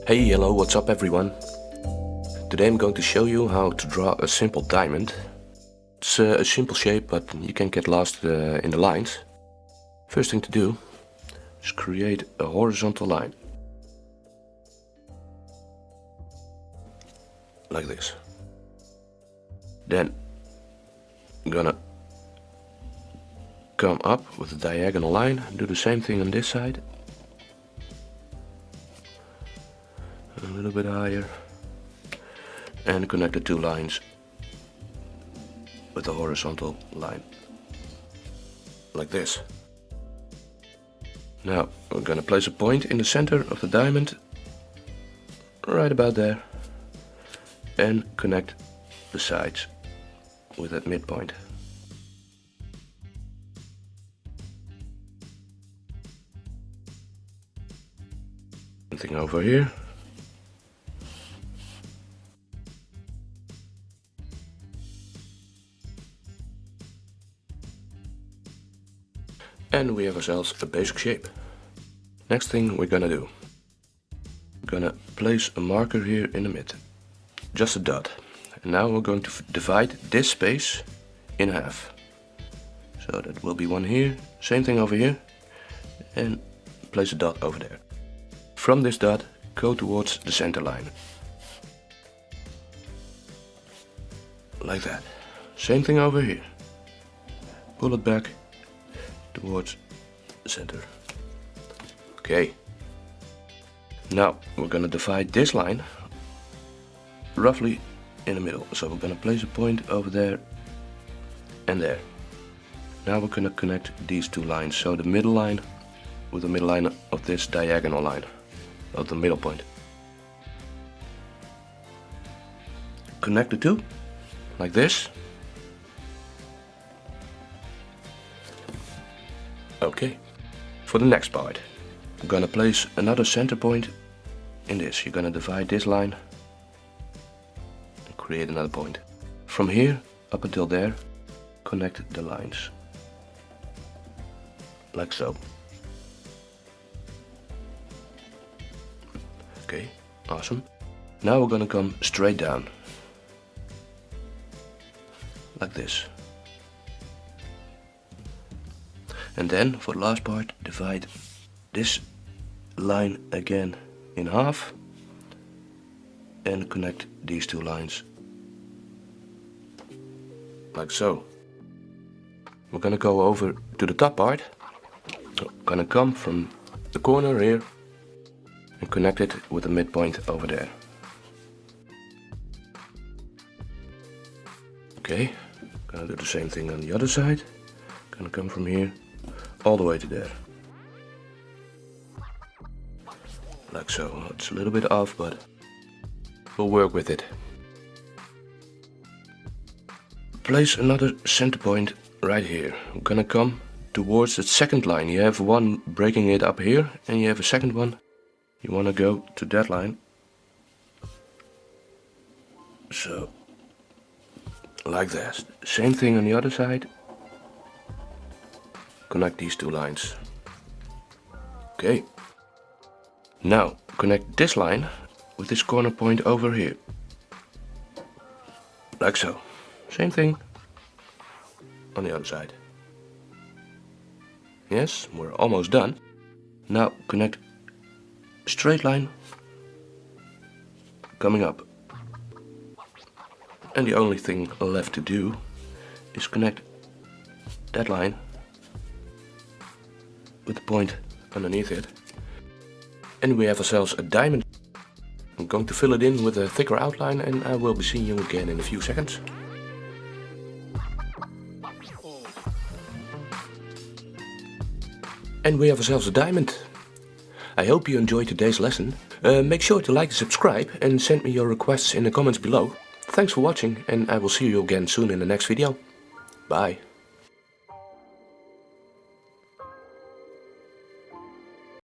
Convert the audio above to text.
Hey, hello, what's up everyone? Today I'm going to show you how to draw a simple diamond. It's a simple shape, but you can get lost in the lines. First thing to do is create a horizontal line. Like this. Then I'm gonna come up with a diagonal line, do the same thing on this side. A little bit higher. And connect the two lines with a horizontal line. Like this. Now we're gonna place a point in the center of the diamond. Right about there. And connect the sides with that midpoint. Something over here. And we have ourselves a basic shape. Next thing we're gonna do. We're gonna place a marker here in the mid. Just a dot. And now we're going to divide this space in half. So that will be one here, same thing over here. And place a dot over there. From this dot, go towards the center line. Like that. Same thing over here. Pull it back towards the center. Okay. Now we're gonna divide this line roughly in the middle. So we're gonna place a point over there and there. Now we're gonna connect these two lines. So the middle line with the middle line of this diagonal line of the middle point. Connect the two like this. Okay, for the next part, I'm gonna place another center point in this. You're gonna divide this line and create another point. From here up until there, connect the lines. Like so. Okay, awesome. Now we're gonna come straight down. Like this. And then for the last part, divide this line again in half and connect these two lines like so. We're gonna go over to the top part. Gonna come from the corner here and connect it with the midpoint over there. Okay, gonna do the same thing on the other side. Gonna come from here all the way to there. Like so. It's a little bit off, but we'll work with it. Place another center point right here. I'm gonna come towards the second line. You have one breaking it up here, and you have a second one. You wanna go to that line. So, like that. Same thing on the other side. Connect these two lines. Okay. Now connect this line with this corner point over here. Like so. Same thing on the other side. Yes, we're almost done. Now connect a straight line coming up. And the only thing left to do is connect that line with the point underneath it. And we have ourselves a diamond. I'm going to fill it in with a thicker outline, and I will be seeing you again in a few seconds. And we have ourselves a diamond. I hope you enjoyed today's lesson. Make sure to like and subscribe and send me your requests in the comments below. Thanks for watching, and I will see you again soon in the next video. Bye.